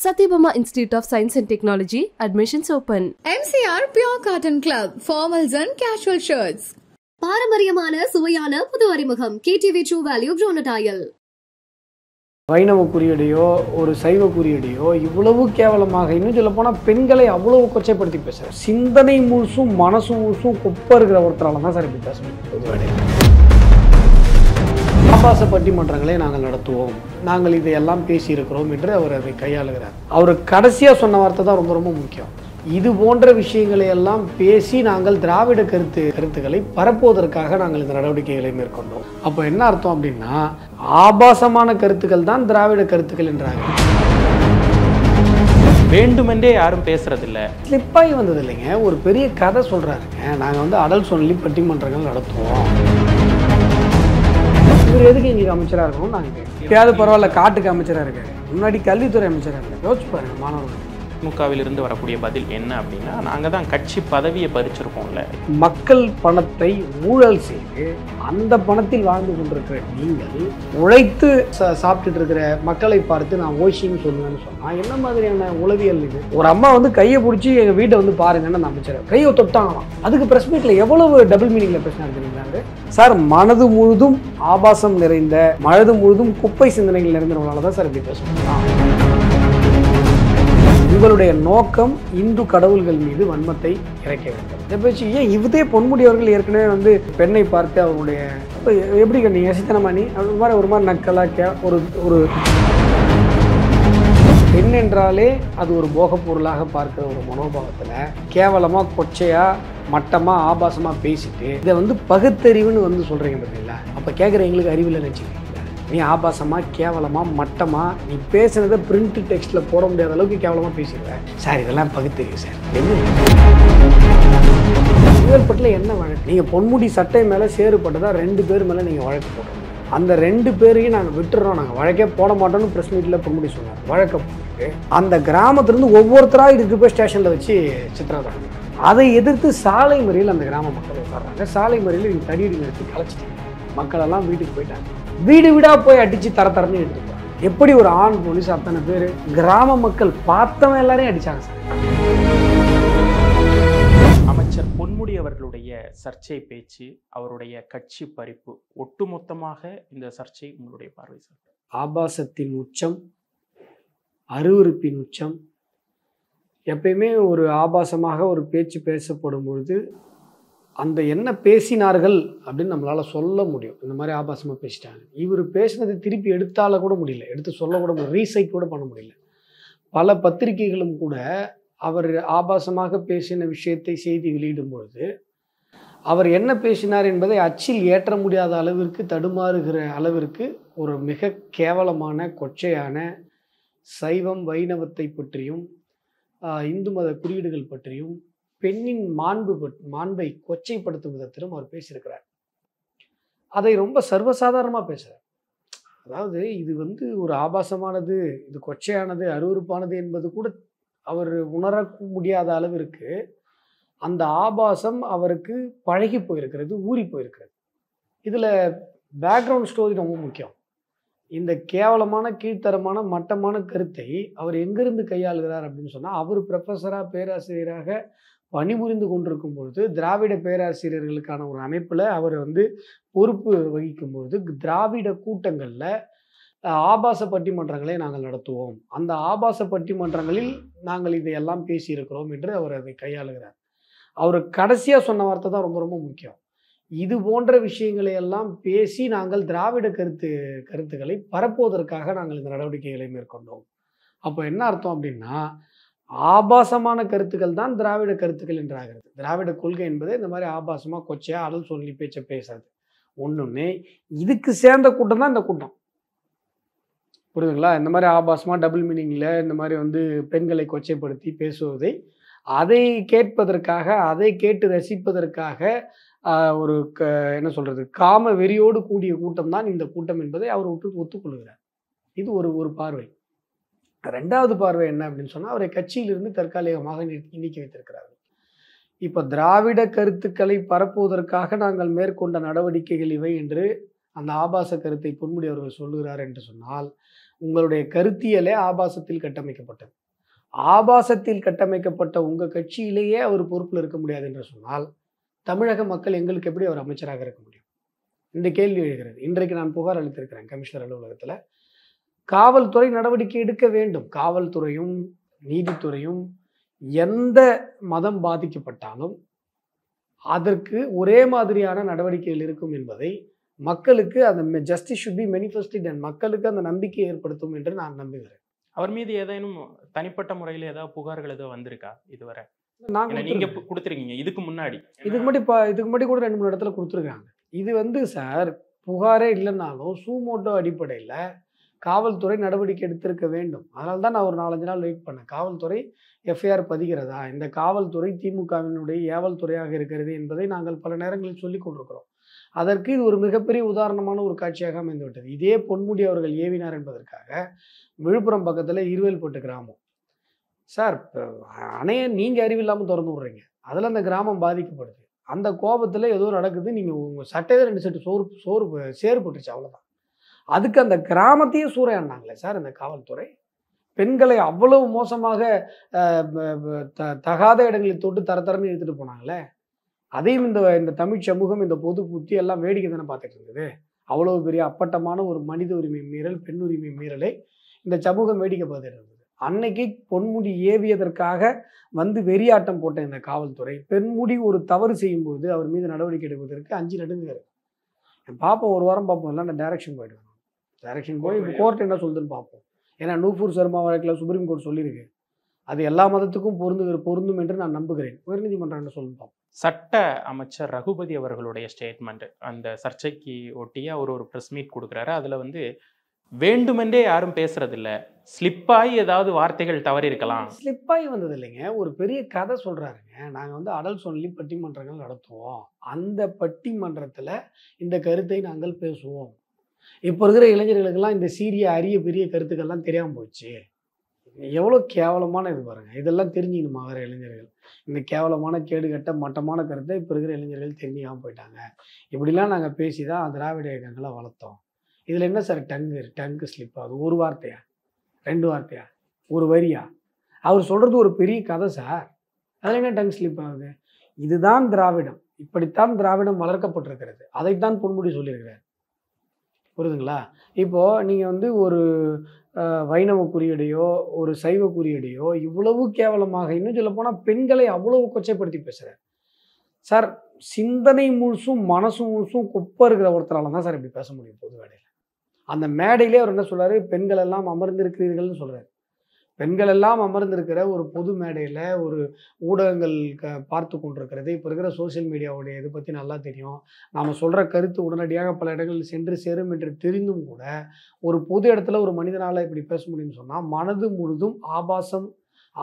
Satyabama Institute of Science and Technology, admissions open. MCR Pure Cotton Club, formals and casual shirts. பாரம்பரியமான சுவையான புது அறிமுகம் KTV True Value Bronatile. வைணவ குறியீடையோ ஒரு சைவ குறியீடையோ இவ்வளவு கேவலமாக இன்னும் சொல்ல போனால் பெண்களை அவ்வளவு கொச்சைப்படுத்தி பேசுகிறார். சிந்தனை முழுசும் மனசு முழுசும் குப்பை இருக்கிற ஒருத்தரால தான் சார் இப்படி பேச முடியும். ஆபாச பட்டிமன்றங்களை நாங்கள் நடத்துவோம், நாங்கள் இதையெல்லாம் பேசியிருக்கிறோம் என்று அவர் அதை கையாளுகிறார். அவர் கடைசியாக சொன்ன வார்த்தை தான் ரொம்ப ரொம்ப முக்கியம். இது போன்ற விஷயங்களை எல்லாம் பேசி நாங்கள் திராவிட கருத்துக்களை பரப்புவதற்காக நாங்கள் இந்த நடவடிக்கைகளை மேற்கொண்டோம். அப்போ என்ன அர்த்தம் அப்படின்னா, ஆபாசமான கருத்துக்கள் தான் திராவிட கருத்துக்கள் என்றாங்க. வேண்டுமென்றே யாரும் பேசுறதில்ல, ஸ்லிப்பாகி வந்தது இல்லைங்க. ஒரு பெரிய கதை சொல்றாருங்க. நாங்கள் அடல் சொல்லி பட்டிமன்றங்கள் நடத்துவோம். இவர் எதுக்கு எங்களுக்கு அமைச்சராக இருக்கணும் நாங்கள் எப்பயாவது பரவாயில்ல, காட்டுக்கு அமைச்சராக இருக்காரு, முன்னாடி கல்வித்துறை அமைச்சராக இருக்காரு. யோசிச்சு பாருங்க மாணவர்கள். திமுகவிலிருந்து வரக்கூடிய பதில் என்ன அப்படின்னா, நாங்கள் தான் கட்சி பதவியை பறிச்சிருக்கோம்ல. மக்கள் பணத்தை ஊழல் செய்து அந்த பணத்தில் வாழ்ந்து கொண்டிருக்கிற நீங்கள் உழைத்து சாப்பிட்டுட்டு இருக்கிற மக்களை பார்த்து நான் ஓய்ச்சின்னு சொல்லுவேன்னு சொன்னால் என்ன மாதிரியான உளவியல் இது? ஒரு அம்மா கையை பிடிச்சி எங்கள் வீட்டை பாருங்கன்னு அந்த அமைச்சர் கையை தொட்டாங்களாம். அதுக்கு பிரஸ் மீட்டில் எவ்வளவு டபுள் மீனிங்ல பேசினா இருக்கிறீங்களா சார்? மனது முழுதும் ஆபாசம் நிறைந்த, மனது முழுதும் குப்பை சிந்தனைகள் நிறைந்தவங்களால தான் சார் இப்படி பேசுவாங்க. உங்களுடைய நோக்கம் இந்து கடவுள்கள் மீது வன்மத்தை இறக்க வேண்டும். இதை பேச்சு ஏன் இதே பொன்முடி அவர்கள் ஏற்கனவே பெண்ணை பார்த்து அவருடைய எப்படி நீங்க எசித்தனமானி அப்படி மாதிரி ஒரு மாதிரி நக்கலா ஒரு பெண் என்றாலே அது ஒரு போக பொருளாக பார்க்கிற ஒரு மனோபாவத்தில் கேவலமா கொச்சையா மட்டமா ஆபாசமா பேசிட்டு இதை பகுத்தறிவுன்னு சொல்றீங்க பார்த்தீங்களா? அப்ப கேட்குற எங்களுக்கு அறிவில் நினைச்சுக்கீங்க. நீ ஆபாசமா கேவலமா மட்டமா நீ பேசுனதை பிரிண்ட் டெக்ஸ்ட்ல போட முடியாத அளவுக்கு கேவலமா பேசிடுவேன் சார். இதெல்லாம் பகுத்தறிவு சார். என்ன என்ன வழக்கு? நீங்க பொன்முடி சட்டை மேல சேறுபட்டதா 2 பேர் மேல நீங்க வழக்கு போடுறோம். அந்த 2 பேரையும் நாங்கள் விட்டுறோம், நாங்கள் வழக்கே போட மாட்டோம்னு ப்ரெஸ் மீட்டில் பொன்முடி சொன்னார். வழக்கை போட்டு அந்த கிராமத்திலிருந்து ஒவ்வொருத்தராக இதுக்கு போய் ஸ்டேஷனில் வச்சு சித்திரவதை. அதை எதிர்த்து சாலை மறியல் அந்த கிராம மக்கள் உட்கார்றாங்க. சாலை மறியல் நீங்கள் தடியடி நிறுத்தி கலைச்சிட்டீங்க. மக்களெல்லாம் வீட்டுக்கு போயிட்டாங்க. வீடு வீடாக போய் அடித்து தரன்னு எடுத்துக்கலாம். எப்படி ஒரு ஆண் போலீஸ் அத்தனை பேர் கிராம மக்கள் பார்த்தவன் எல்லாரையும் அடித்தாங்க சார். அமைச்சர் பொன்முடி அவர்களுடைய சர்ச்சை பேச்சு, அவருடைய கட்சி பறிப்பு, ஒட்டுமொத்தமாக இந்த சர்ச்சை உங்களுடைய பார்வை சார்? ஆபாசத்தின் உச்சம், அருவருப்பின் உச்சம். எப்பயுமே ஒரு ஆபாசமாக ஒரு பேச்சு பேசப்படும் பொழுது அந்த என்ன பேசினார்கள் அப்படின்னு நம்மளால் சொல்ல முடியும். இந்த மாதிரி ஆபாசமாக பேசிட்டாங்க, இவர் பேசினதை திருப்பி எடுத்தால கூட முடியல, எடுத்து சொல்ல கூட முடியல, ரீசைட் கூட பண்ண முடியல. பல பத்திரிகைகளும் கூட அவர் ஆபாசமாக பேசின விஷயத்தை செய்தி வெளியிடும் பொழுது அவர் என்ன பேசினார் என்பதை அச்சில் ஏற்ற முடியாத அளவிற்கு, தடுமாறுகிற அளவிற்கு ஒரு மிக கேவலமான கொச்சையான சைவம் வைணவத்தை பற்றியும் இந்து மத குறியீடுகள் பற்றியும் பெண்ணின் மாண்பை கொச்சைப்படுத்தும் விதத்திலும் அவர் பேசியிருக்கிறார். அதை ரொம்ப சர்வசாதாரணமாக பேசுகிறார். அதாவது இது ஒரு ஆபாசமானது, இது கொச்சையானது, அருவருப்பானது என்பது கூட அவர் உணர முடியாத அளவிற்கு அந்த ஆபாசம் அவருக்கு பழகி போயிருக்கிறது, ஊறி போயிருக்கிறது. இதில் பேக்ரவுண்ட் ஸ்டோரி ரொம்ப முக்கியம். இந்த கேவலமான கீழ்த்தரமான மட்டமான கருத்தை அவர் எங்கிருந்து கையாளுகிறார் அப்படின்னு சொன்னால், அவர் ப்ரொஃபஸராக பேராசிரியராக பணிபுரிந்து கொண்டிருக்கும் பொழுது திராவிட பேராசிரியர்களுக்கான ஒரு அமைப்பில் அவர் பொறுப்பு வகிக்கும் பொழுது திராவிட கூட்டங்களில் ஆபாச பட்டிமன்றங்களை நாங்கள் நடத்துவோம், அந்த ஆபாச பட்டிமன்றங்களில் நாங்கள் இதையெல்லாம் பேசியிருக்கிறோம் என்று அவர் அதை கையாளுகிறார். அவர் கடைசியாக சொன்ன வார்த்தை தான் ரொம்ப ரொம்ப முக்கியம். இது போன்ற விஷயங்களை எல்லாம் பேசி நாங்கள் திராவிட கருத்துக்களை பரப்புவதற்காக நாங்கள் இந்த நடவடிக்கைகளை மேற்கொண்டோம். அப்போ என்ன அர்த்தம் அப்படின்னா, ஆபாசமான கருத்துக்கள் தான் திராவிட கருத்துக்கள் என்றாகிறது. திராவிட கொள்கை என்பது இந்த மாதிரி ஆபாசமாக கொச்சையா அடல் சொல்லி பேச்ச பேசாது. ஒன்றுமே இதுக்கு சேர்ந்த கூட்டம் தான் இந்த கூட்டம், புரியுதுங்களா? இந்த மாதிரி ஆபாசமாக டபுள் மீனிங்கில் இந்த மாதிரி பெண்களை கொச்சைப்படுத்தி பேசுவதை, அதை கேட்பதற்காக, அதை கேட்டு ரசிப்பதற்காக ஒரு என்ன சொல்றது, காம வெறியோடு கூடிய கூட்டம் தான் இந்த கூட்டம் என்பதை அவர் ஒத்துக்கொள்கிறார். இது ஒரு பார்வை. 2வது பார்வை என்ன அப்படின்னு சொன்னால், அவரை கட்சியிலிருந்து தற்காலிகமாக நீக்கி வைத்திருக்கிறார்கள். இப்போ திராவிட கருத்துக்களை பரப்புவதற்காக நாங்கள் மேற்கொண்ட நடவடிக்கைகள் இவை என்று அந்த ஆபாச கருத்தை பொன்முடி அவர்கள் சொல்லுகிறார் என்று சொன்னால், உங்களுடைய கருத்தியலே ஆபாசத்தில் கட்டமைக்கப்பட்டது. ஆபாசத்தில் கட்டமைக்கப்பட்ட உங்கள் கட்சியிலேயே அவர் பொறுப்பில் இருக்க முடியாது என்று சொன்னால் தமிழக மக்கள் எங்களுக்கு எப்படி அவர் அமைச்சராக இருக்க முடியும்? இந்த கேள்வி எழுகிறது. இன்றைக்கு நான் புகார் அளித்திருக்கிறேன் கமிஷனர் அலுவலகத்தில். காவல்துறை நடவடிக்கை எடுக்க வேண்டும். காவல்துறையும் நீதித்துறையும் எந்த மதம் பாதிக்கப்பட்டாலும் அதற்கு ஒரே மாதிரியான நடவடிக்கைகள் இருக்கும் என்பதை மக்களுக்கு அந்த justice should be manifested and மக்களுக்கு அந்த நம்பிக்கை ஏற்படுத்தும் என்று நான் நம்புகிறேன். அவர் மீது ஏதேனும் தனிப்பட்ட முறையில் ஏதாவது புகார்கள் ஏதோ வந்திருக்கா இதுவரை? நாங்கள் நீங்க கொடுத்துருக்கீங்க இதுக்கு முன்னாடி இதுக்கு முன்னாடி கூட 2-3 இடத்துல கொடுத்துருக்காங்க. இது சார் புகாரே இல்லைன்னாலும் சூமோட்டோ அடிப்படையில் காவல்துறை நடவடிக்கை எடுத்திருக்க வேண்டும். அதனால தான் நான் ஒரு 4-5 நாள் வெயிட் பண்ணேன். காவல்துறை எஃப்ஐஆர் பதிகிறதா? இந்த காவல்துறை திமுகவினுடைய ஏவல் துறையாக இருக்கிறது என்பதை நாங்கள் பல நேரங்களில் சொல்லிக் கொண்டிருக்கிறோம். அதற்கு இது ஒரு மிகப்பெரிய உதாரணமான ஒரு காட்சியாக அமைந்துவிட்டது. இதே பொன்முடி அவர்கள் ஏவினார் என்பதற்காக விழுப்புரம் பக்கத்தில் இருவேல்பட்டு கிராமம் சார் அணைய நீங்கள் அறிவில்லாமல் திறந்து விட்றீங்க. அதில் அந்த கிராமம் பாதிக்கப்படுது. அந்த கோபத்தில் ஏதோ நடக்குது. நீங்கள் உங்கள் சட்டையில் 2 செட்டு சேறு போட்டுருச்சு, அவ்வளோதான். அதுக்கு அந்த கிராமத்தையே சூறையாடினாங்களே சார் இந்த காவல்துறை. பெண்களை அவ்வளவு மோசமாக தகாத இடங்களில் தொட்டு தரன்னு எடுத்துகிட்டு போனாங்களே. அதையும் இந்த தமிழ் சமூகம் இந்த பொது புத்தி எல்லாம் வேடிக்கை தானே பார்த்துட்டு இருக்குது. அவ்வளவு பெரிய அப்பட்டமான ஒரு மனித உரிமை மீறல், பெண் உரிமை மீறலை இந்த சமூகம் வேடிக்கை பார்த்துட்டு இருந்தது. அன்னைக்கு பொன்முடி ஏவியதற்காக வந்து வெறியாட்டம் போட்ட இந்த காவல்துறை பெண்முடி ஒரு தவறு செய்யும்போது அவர் மீது நடவடிக்கை எடுப்பதற்கு 5 நடுங்குகிறது. பார்ப்போம், ஒரு வாரம் பார்ப்போம். இல்லை நான் டைரக்ஷன் போயிடுவேன். டைரக்ஷன் போய் கோர்ட் என்ன சொல்லுதுன்னு பார்ப்போம். ஏன்னா நூபூர் சர்மா வழக்கில் சுப்ரீம் கோர்ட் சொல்லியிருக்கு. அது எல்லா மதத்துக்கும் பொருந்தும் என்று நான் நம்புகிறேன். உயர்நீதிமன்றம் என்ன சொல்லுன்னு பார்ப்போம். சட்ட அமைச்சர் ரகுபதி அவர்களுடைய ஸ்டேட்மெண்ட் அந்த சர்ச்சைக்கு ஒட்டிய ஒரு ப்ரெஸ் மீட் கொடுக்குறாரு. அதில் வந்து வேண்டுமென்றே யாரும் பேசுறதில்ல, ஸ்லிப்பாகி ஏதாவது வார்த்தைகள் தவறி இருக்கலாம். ஸ்லிப்பாகி வந்தது இல்லைங்க, ஒரு பெரிய கதை சொல்கிறாருங்க. நாங்கள் வந்து அடல் சொல்லி பட்டிமன்றங்கள் நடத்துவோம். அந்த பட்டிமன்றத்தில் இந்த கருத்தை நாங்கள் பேசுவோம். இப்போ இருக்கிற இளைஞர்களுக்கெல்லாம் இந்த சீரிய அரிய பெரிய கருத்துக்கள்லாம் தெரியாமல் போச்சு. எவ்வளோ கேவலமான இது பாருங்கள். இதெல்லாம் தெரிஞ்சுக்கணுமா வேறு இளைஞர்கள்? இந்த கேவலமான கேடுகட்ட மட்டமான கருத்தை இப்போ இருக்கிற இளைஞர்கள் தெரிஞ்சுக்காமல் போயிட்டாங்க. இப்படிலாம் நாங்கள் பேசி தான் திராவிட இயக்கங்களை வளர்த்தோம். இதில் என்ன சார் டங்கு ஸ்லிப் ஆகுது? ஒரு வார்த்தையா, 2 வார்த்தையா, ஒரு வரியா? அவர் சொல்கிறது ஒரு பெரிய கதை சார். அதில் என்ன டங்கு ஸ்லிப் ஆகுது? இதுதான் திராவிடம், இப்படித்தான் திராவிடம் வளர்க்கப்பட்டிருக்கிறது. அதைத்தான் பொன்முடி சொல்லியிருக்கிறார். புரியுதுங்களா? இப்போது நீங்கள் வந்து ஒரு வைணவ குறியீடையோ ஒரு சைவ குறியீடையோ இவ்வளவு கேவலமாக, இன்னும் சொல்ல போனால் பெண்களை அவ்வளவு கொச்சைப்படுத்தி பேசுகிறார் சார். சிந்தனை முழுசும் மனசும் முழுசும் குப்பை இருக்கிற ஒருத்தரால தான் சார் இப்படி பேச முடியும் பொது மேடையில். அந்த மேடையிலே அவர் என்ன சொல்கிறாரு? பெண்கள் எல்லாம் அமர்ந்திருக்கிறீர்கள்னு சொல்கிறார். பெண்கள் எல்லாம் அமர்ந்திருக்கிற ஒரு பொது மேடையில் ஒரு ஊடகங்கள் பார்த்து கொண்டிருக்கிறது. இப்போ இருக்கிற சோசியல் மீடியாவுடைய இதை பற்றி நல்லா தெரியும். நாம் சொல்கிற கருத்து உடனடியாக பல இடங்களில் சென்று சேரும் என்று தெரிந்தும் கூட ஒரு பொது இடத்துல ஒரு மனிதனால் இப்படி பேச முடியும்னு சொன்னால் மனது முழுதும்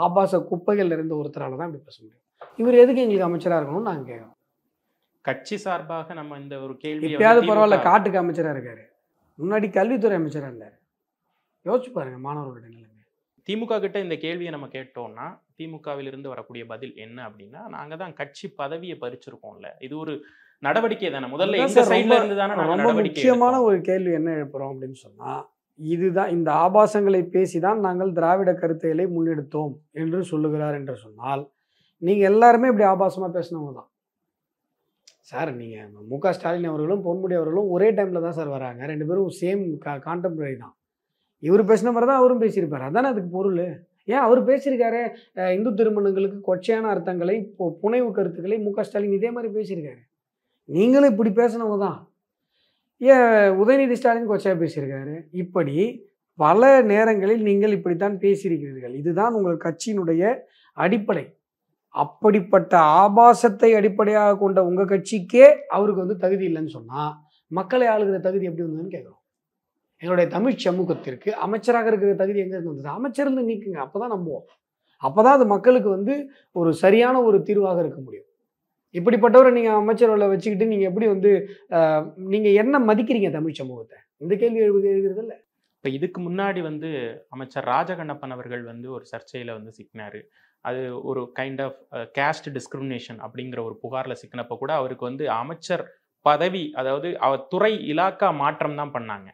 ஆபாச குப்பைகள் நிறைந்த ஒருத்தரால் தான் இப்படி பேச முடியும். இவர் எதுக்கு எங்களுக்கு அமைச்சராக இருக்கணும்னு நாங்கள் கேட்குறோம். கட்சி சார்பாக நம்ம இந்த ஒரு கேள்வி எப்பயாவது பரவாயில்ல, காட்டுக்கு அமைச்சராக இருக்காரு, முன்னாடி கல்வித்துறை அமைச்சராக இருந்தார். யோசிச்சு பாருங்க மாணவர்களுடைய நிலைமை. திமுக கிட்ட இந்த கேள்வியை நம்ம கேட்டோம்னா திமுகவிலிருந்து வரக்கூடிய பதில் என்ன அப்படின்னா, நாங்க தான் கட்சி பதவியை பறிச்சிருக்கோம்ல, இது ஒரு நடவடிக்கை தானே, முதல்ல எங்க சைட்ல இருந்து தானே ரொம்ப முக்கியமான ஒரு கேள்வி என்ன எழுப்புறோம் அப்படின்னு சொன்னா, இதுதான் இந்த ஆபாசங்களை பேசிதான் நாங்கள் திராவிட கருத்துக்களை முன்னெடுத்தோம் என்று சொல்லுகிறார் என்று சொன்னால் நீங்க எல்லாருமே இப்படி ஆபாசமா பேசினவங்க தான் சார். நீங்கள் மு.க. ஸ்டாலின் அவர்களும் பொன்முடி அவர்களும் ஒரே டைமில் தான் சார் வராங்க. 2 பேரும் சேம் கான்டெம்பரரி தான். இவர் பேசின மாதிரி தான் அவரும் பேசியிருப்பார். அதானே அதுக்கு பொருள். ஏன் அவர் பேசியிருக்காரு இந்து திருமணங்களுக்கு கொச்சையான அர்த்தங்களை, புனைவு கருத்துக்களை மு.க. ஸ்டாலின் இதே மாதிரி பேசியிருக்காரு. நீங்களும் இப்படி பேசினவங்க தான். ஏன் உதயநிதி ஸ்டாலின் கொச்சையாக பேசியிருக்காரு. இப்படி பல நேரங்களில் நீங்கள் இப்படித்தான் பேசியிருக்கிறீர்கள். இதுதான் உங்கள் கட்சியினுடைய அடிப்படை. அப்படிப்பட்ட ஆபாசத்தை அடிப்படையாக கொண்ட உங்கள் கட்சிக்கே அவருக்கு வந்து தகுதி இல்லைன்னு சொன்னால் மக்களை ஆளுகிற தகுதி எப்படி வந்ததுன்னு கேட்குறோம். எங்களுடைய தமிழ் சமூகத்திற்கு அமைச்சராக இருக்கிற தகுதி எங்கே இருந்து வந்தது? அமைச்சர்ந்து நீக்குங்க, அப்போ தான் நம்புவோம். அப்போ தான் அது மக்களுக்கு வந்து ஒரு சரியான ஒரு தீர்வாக இருக்க முடியும். இப்படிப்பட்டவரை நீங்கள் அமைச்சர்களை வச்சுக்கிட்டு நீங்கள் எப்படி வந்து நீங்கள் என்ன மதிக்கிறீங்க தமிழ் சமூகத்தை? இந்த கேள்வி எழுதுகிறது இல்லை. இப்போ இதுக்கு முன்னாடி வந்து அமைச்சர் ராஜகண்ணப்பன் அவர்கள் வந்து ஒரு சர்ச்சையில் வந்து சிக்கினார். அது ஒரு கைண்ட் ஆஃப் கேஸ்ட் டிஸ்கிரிமினேஷன் அப்படிங்கிற ஒரு புகாரில் சிக்கினப்போ கூட அவருக்கு வந்து அமைச்சர் பதவி, அதாவது அவர் துறை இலாக்கா மாற்றம் தான் பண்ணாங்க.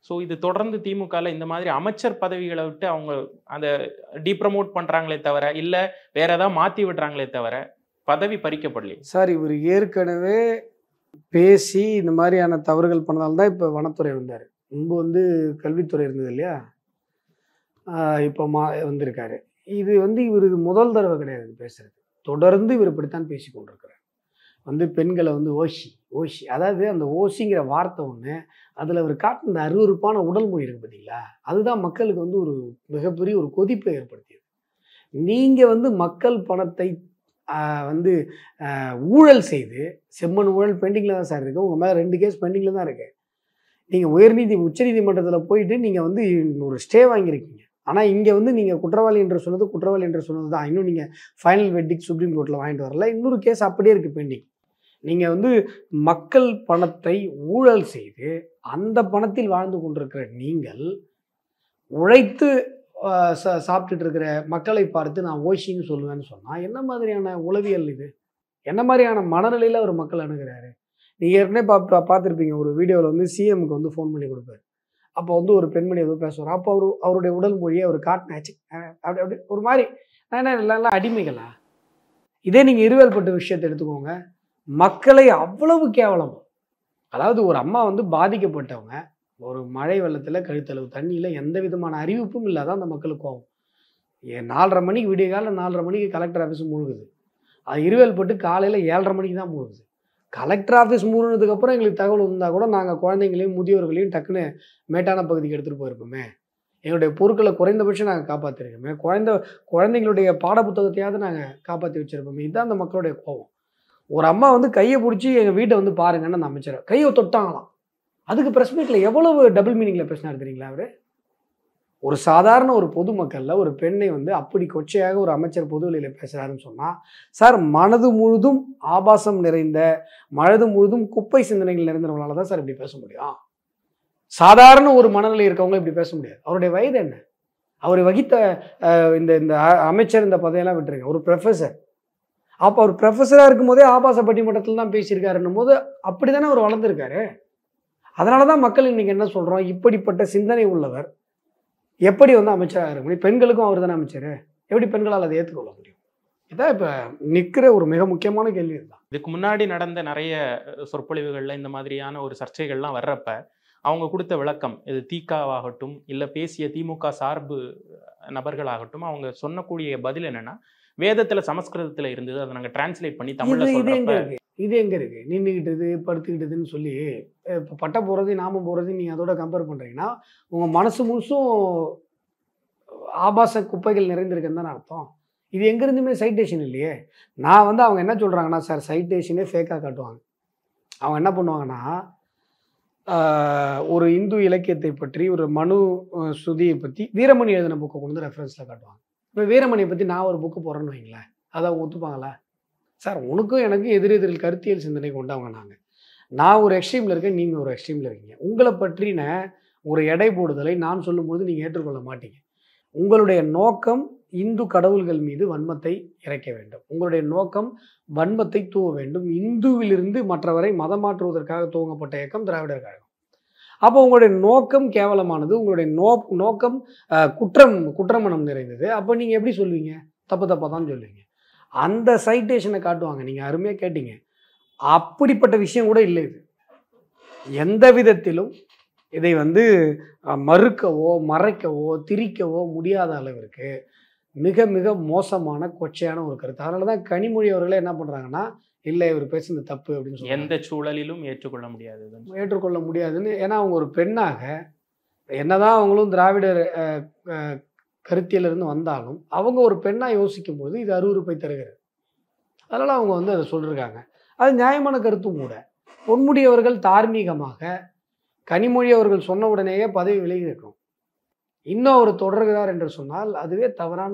ஸோ இது தொடர்ந்து திமுகவில் இந்த மாதிரி அமைச்சர் பதவிகளை விட்டு அவங்க அதை டீப்ரமோட் பண்ணுறாங்களே தவிர, இல்லை வேற ஏதாவது மாற்றி விடுறாங்களே தவிர பதவி பறிக்கப்படலையே. சார் இவர் ஏற்கனவே பேசி இந்த மாதிரியான தவறுகள் பண்ணதால்தான் இப்போ வனத்துறை வந்தார். முன்பு வந்து கல்வித்துறை இருந்தது இல்லையா, இப்போ வந்திருக்காரு. இது வந்து இவர் முதல் தடவை கிடையாது பேசுறது. தொடர்ந்து இவர் இப்படித்தான் பேசி கொண்டிருக்கிறார். வந்து பெண்களை வந்து ஓஷி ஓஷி, அதாவது அந்த ஓஷிங்கிற வார்த்தை ஒன்று, அதில் அவர் காட்டின இந்த அருவருப்பான உடல் மொழி இருக்குது பார்த்தீங்களா, அதுதான் மக்களுக்கு வந்து ஒரு மிகப்பெரிய ஒரு கொதிப்பை ஏற்படுத்தியது. நீங்கள் வந்து மக்கள் பணத்தை வந்து ஊழல் செய்து, செம்மண் ஊழல் பெண்டிங்கில் தான் சார் இருக்குது. உங்கள் மேலே 2 கேஸ் பெண்டிங்கில் தான் இருக்குது. நீங்கள் உச்சநீதிமன்றத்தில் போயிட்டு நீங்கள் வந்து ஒரு ஸ்டே வாங்கியிருக்கீங்க. ஆனால் இங்கே வந்து நீங்கள் குற்றவாளி என்று சொன்னது தான். இன்னும் நீங்கள் ஃபைனல் வெர்டிக்ட் சுப்ரீம் கோர்ட்டில் வாங்கிட்டு வரல. இன்னொரு கேஸ் அப்படியே இருக்குது பெண்டிங். நீங்கள் வந்து மக்கள் பணத்தை ஊழல் செய்து அந்த பணத்தில் வாழ்ந்து கொண்டிருக்கிற நீங்கள் உழைத்து சாப்பிட்டுட்டு இருக்கிற மக்களை பார்த்து நான் ஓஷின்னு சொல்லுவேன்னு சொன்னால் என்ன மாதிரியான உளவியல் இது? என்ன மாதிரியான மனநிலையில் அவர் மக்கள் அணுகிறாரு? நீங்கள் ஏற்கனவே பார்த்துருப்பீங்க, ஒரு வீடியோவில் வந்து சிஎம்க்கு வந்து ஃபோன் பண்ணி கொடுப்பாரு. அப்போ வந்து ஒரு பெண்மணி ஏதோ பேசுவார். அப்போ அவருடைய உடல் மொழியை அவர் காட்டினாச்சு அப்படி ஒரு மாதிரி. நான் எல்லாம் அடிமைகளா? இதே நீங்கள் இருவேல்பட்ட விஷயத்தை எடுத்துக்கோங்க. மக்களை அவ்வளவு கேவலம், அதாவது ஒரு அம்மா வந்து பாதிக்கப்பட்டவங்க, ஒரு மழை வெள்ளத்தில் கழுத்தளவு தண்ணியில் எந்த விதமான அறிவிப்பும் இல்லாதான் அந்த மக்களுக்கு போகும். 4:30 மணிக்கு விடிய காலையில் 4:30 மணிக்கு கலெக்டர் ஆஃபீஸ் மூழ்குது. அது இருவேல்பட்டு காலையில் 7:30 மணிக்கு தான் மூழ்குது. கலெக்டர் ஆஃபீஸ் மூழ்கினதுக்கப்புறம் எங்களுக்கு தகவல் இருந்தால் கூட நாங்கள் குழந்தைங்களையும் முதியோர்களையும் டக்குன்னு மேட்டான பகுதிக்கு எடுத்துகிட்டு போயிருப்போமே. எங்களுடைய பொருட்களை குறைந்தபட்சம் நாங்கள் காப்பாற்றிருக்கோமே. குழந்தைங்களுடைய பாட புத்தகத்தையாவது நாங்கள் காப்பாற்றி வச்சுருப்போமே. இதுதான் அந்த மக்களுடைய கோபம். ஒரு அம்மா வந்து கையை பிடிச்சி எங்கள் வீட்டை வந்து பாருங்கன்னு அந்த அமைச்சர் கையை தொட்டாங்களாம். அதுக்கு ப்ரெஸ் மீட்டில் எவ்வளவு டபுள் மீனிங்கில் பேசினார் தெரியுங்களா? அவர் ஒரு சாதாரண ஒரு பொதுமக்களில் ஒரு பெண்ணை வந்து அப்படி கொச்சையாக ஒரு அமைச்சர் பொதுவெளியில் பேசுகிறாருன்னு சொன்னால், சார் மனது முழுதும் ஆபாசம் நிறைந்த, மனது முழுதும் குப்பை சிந்தனைகள் நிறைந்தவங்களால தான் சார் இப்படி பேச முடியும். சாதாரண ஒரு மனநிலை இருக்கவங்க இப்படி பேச முடியாது. அவருடைய வயது என்ன? அவர் வகித்த இந்த அமைச்சர் இந்த பதவியெல்லாம் விட்டுருங்க, ஒரு ப்ரொஃபஸர். அப்போ அவர் ப்ரொஃபஸராக இருக்கும்போதே ஆபாச பட்டிமன்றத்தில் தான் பேசியிருக்காருன்னும் போது அப்படி தானே அவர் வளர்ந்துருக்காரு. அதனால தான் மக்கள் இன்றைக்கி என்ன சொல்கிறோம், இப்படிப்பட்ட சிந்தனை உள்ளவர் எப்படி வந்து அமைச்சராக இருக்க முடியும்? பெண்களுக்கும் அவர் தானே அமைச்சர், எப்படி பெண்களால் அதை ஏற்றுக்கொள்ள முடியும்? இதான் இப்போ நிற்கிற ஒரு மிக முக்கியமான கேள்வி தான். இதுக்கு முன்னாடி நடந்த நிறைய சொற்பொழிவுகளில் இந்த மாதிரியான ஒரு சர்ச்சைகள்லாம் வர்றப்ப அவங்க கொடுத்த விளக்கம், இது திகாவாகட்டும் இல்லை பேசிய திமுக சார்பு நபர்களாகட்டும், அவங்க சொன்னக்கூடிய பதில் என்னன்னா, வேதத்துல சமஸ்கிருதத்துல இருந்தது, அதை நாங்கள் டிரான்ஸ்லேட் பண்ணி தமிழ்ல சொல்றப்ப இது எங்க இருக்கு? நின்றுக்கிட்டது படுத்துக்கிட்டதுன்னு சொல்லி இப்போ பட்ட போகிறது நாம போகிறது நீங்கள் அதோட கம்பேர் பண்ணுறீங்கன்னா உங்கள் மனசு முழுசும் ஆபாச குப்பைகள் நிறைந்திருக்குன்னு தானே அர்த்தம். இது எங்கேருந்துமே சைட்டேஷன் இல்லையே. நான் வந்து அவங்க என்ன சொல்கிறாங்கன்னா, சார் சைட்டேஷனே ஃபேக்காக காட்டுவாங்க. அவங்க என்ன பண்ணுவாங்கன்னா, ஒரு இந்து இலக்கியத்தை பற்றி ஒரு மனு ஸ்ருதியை பற்றி வீரமணி எழுதின புக்கை கொண்டு ரெஃபரன்ஸில் காட்டுவாங்க. இப்போ வீரமணியை பற்றி நான் ஒரு புக்கு போடுறேன்னு வைங்களேன், அதை ஒத்துப்பாங்களா? சார் உனக்கும் எனக்கு எதிரெதிரில் கருத்தியல் சிந்தனை கொண்டவங்க நாங்கள். நான் ஒரு எக்ஸ்ட்ரீமில் இருக்கேன், நீங்கள் ஒரு எக்ஸ்ட்ரீமில் இருக்கீங்க. உங்களை பற்றின ஒரு எடை போடுதலை நான் சொல்லும்போது நீங்கள் ஏற்றுக்கொள்ள மாட்டீங்க. உங்களுடைய நோக்கம் இந்து கடவுள்கள் மீது வன்மத்தை இறைக்க வேண்டும். உங்களுடைய நோக்கம் வன்மத்தை தூவ வேண்டும். இந்துவிலிருந்து மற்றவரை மதம் மாற்றுவதற்காக துவங்கப்பட்ட இயக்கம் திராவிடர் கழகம். அப்போ உங்களுடைய நோக்கம் கேவலமானது, உங்களுடைய நோக்கம் குற்றமனம் நிறைந்தது. அப்போ நீங்கள் எப்படி சொல்லுவீங்க? தப்பாக தான் சொல்லுவீங்க. அந்த சைட்டேஷனை காட்டுவாங்க. நீங்கள் அருமையாக கேட்டீங்க. அப்படிப்பட்ட விஷயம் கூட இல்லை. இது எந்த விதத்திலும் இதை வந்து மறுக்கவோ மறைக்கவோ திரிக்கவோ முடியாத அளவிற்கு மிக மிக மோசமான கொச்சையான ஒரு கருத்து. அதனால தான் கனிமொழி அவர்களே என்ன பண்ணுறாங்கன்னா, இல்லை இவர் பேசுனது தப்பு அப்படின்னு சொல்லி எந்த சூழலிலும் ஏற்றுக்கொள்ள முடியாதுன்னு. ஏன்னா அவங்க ஒரு பெண்ணாக என்னதான் அவங்களும் திராவிடர் கருத்தியிலிருந்து வந்தாலும் அவங்க ஒரு பெண்ணாக யோசிக்கும் போது இது அருவருப்பை தருகிறது. அதனால் அவங்க வந்து அதை சொல்லியிருக்காங்க. அது நியாயமான கருத்தும் கூட. பொன்முடி அவர்கள் தார்மீகமாக கனிமொழி அவர்கள் சொன்ன உடனேயே பதவி விலகி இருக்கும். இன்னும் அவர் தொடர்கிறார் என்று சொன்னால் அதுவே தவறான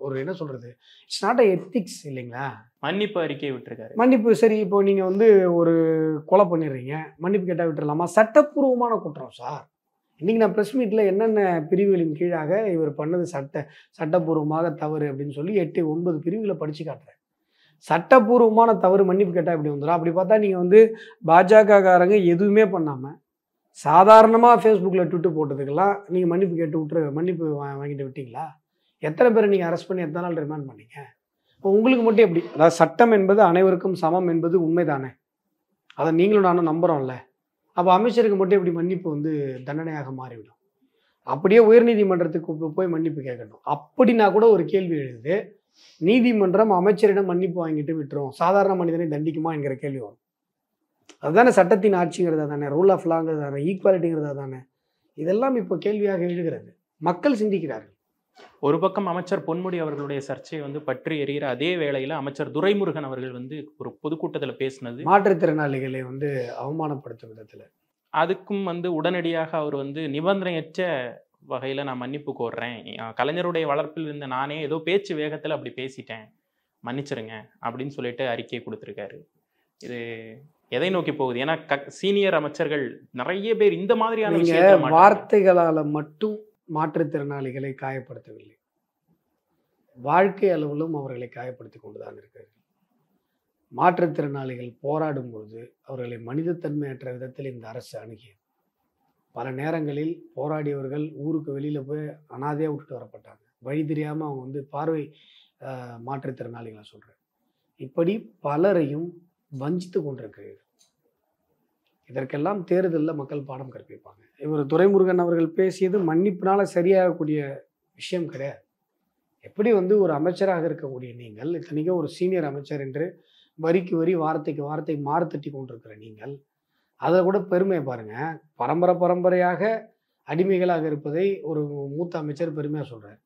ஒரு என்ன சொல்கிறது, இட்ஸ் நாட் அ எத்திக்ஸ் இல்லைங்களா? மன்னிப்பு அறிக்கை விட்டுருக்காரு. மன்னிப்பு சரி, இப்போ நீங்கள் வந்து ஒரு கொலை பண்ணிடுறீங்க, மன்னிப்பு கேட்டால் விட்டுடலாமா? சட்டப்பூர்வமான குற்றம் சார். இன்றைக்கி நான் ப்ரெஸ் மீட்டில் என்னென்ன பிரிவுகளின் கீழாக இவர் பண்ணது சட்டப்பூர்வமாக தவறு அப்படின்னு சொல்லி 8, 9 பிரிவுகளை படித்து காட்டுறேன். சட்டப்பூர்வமான தவறு மன்னிப்பு கேட்டால் இப்படி வந்துடும். அப்படி பார்த்தா நீங்கள் வந்து பாஜகக்காரங்க எதுவுமே பண்ணாமல் சாதாரணமாக ஃபேஸ்புக்கில் ட்விட்டு போட்டதுக்கெல்லாம் நீங்கள் மன்னிப்பு கேட்டு மன்னிப்பு வாங்கிட்டு விட்டீங்களா? எத்தனை பேரை நீங்கள் அரெஸ்ட் பண்ணி எத்தனை நாள் ரிமாண்ட் பண்ணீங்க? இப்போ உங்களுக்கு மட்டும் எப்படி? அதாவது சட்டம் என்பது அனைவருக்கும் சமம் என்பது உண்மைதானே? அதை நீங்களும் நானும் நம்புகிறோம்ல. அப்போ அமைச்சருக்கு மட்டும் எப்படி மன்னிப்பு தண்டனையாக மாறிவிடும்? அப்படியே உயர்நீதிமன்றத்துக்கு போய் மன்னிப்பு கேட்கணும். அப்படின்னா கூட ஒரு கேள்வி எழுது, நீதிமன்றம் அமைச்சரிடம் மன்னிப்பு வாங்கிட்டு விட்டுரும், சாதாரண மனிதனை தண்டிக்குமா என்கிற கேள்வி வரும். அதுதானே சட்டத்தின் ஆட்சிங்கிறதா தானே, ரூல் ஆஃப் லாங்கிறதா தானே, ஈக்குவாலிட்டிங்கிறதா தானே? இதெல்லாம் இப்போ கேள்வியாக எழுகிறது. மக்கள் சிந்திக்கிறார்கள். ஒரு பக்கம் அமைச்சர் பொன்முடி அவர்களுடைய சர்ச்சையை பற்றி எறிகிற அதே வேளையில் அமைச்சர் துரைமுருகன் அவர்கள் ஒரு பொதுக்கூட்டத்தில் பேசினது மாற்றுத்திறனாளிகளை அவமானப்படுத்தும் விதத்தில், அதுக்கும் உடனடியாக அவர் நிபந்தனையற்ற வகையில் நான் மன்னிப்பு கோர்றேன், கலைஞருடைய வளர்ப்பில் இருந்த நானே ஏதோ பேச்சு வேகத்தில் அப்படி பேசிட்டேன், மன்னிச்சிருங்க அப்படின்னு சொல்லிட்டு அறிக்கை கொடுத்துருக்காரு. இது எதை நோக்கி போகுது? ஏன்னா சீனியர் அமைச்சர்கள் நிறைய பேர் இந்த மாதிரியான வார்த்தைகளால் மட்டும் மாற்றுத்திறனாளிகளை காயப்படுத்தவில்லை, வாழ்க்கை அளவிலும் அவர்களை காயப்படுத்தி கொண்டுதான் இருக்கிறார்கள். மாற்றுத்திறனாளிகள் போராடும் பொழுது அவர்களை மனிதத்தன்மையற்ற விதத்தில் இந்த அரசு அணுகியது. பல நேரங்களில் போராடியவர்கள் ஊருக்கு வெளியில் போய் அனாதையாக விட்டுட்டு வரப்பட்டாங்க. வழி தெரியாமல் அவங்க பார்வை மாற்றுத்திறனாளிகளை சொல்கிறேன். இப்படி பலரையும் வஞ்சித்து கொண்டிருக்கிறது. இதற்கெல்லாம் தேர்தலில் மக்கள் பாடம் கற்பிப்பாங்க. இவர் துரைமுருகன் அவர்கள் பேசியது மன்னிப்பினால சரியாகக்கூடிய விஷயம் கிடையாது. எப்படி ஒரு அமைச்சராக இருக்கக்கூடிய நீங்கள், இத்தனைக்கும் ஒரு சீனியர் அமைச்சர் என்று வரிக்கு வரி வார்த்தைக்கு வார்த்தை மாறு தட்டி கொண்டிருக்கிற நீங்கள், அதை கூட பெருமையை பாருங்கள். பரம்பரையாக அடிமைகளாக இருப்பதை ஒரு மூத்த அமைச்சர் பெருமையாக சொல்கிறார்.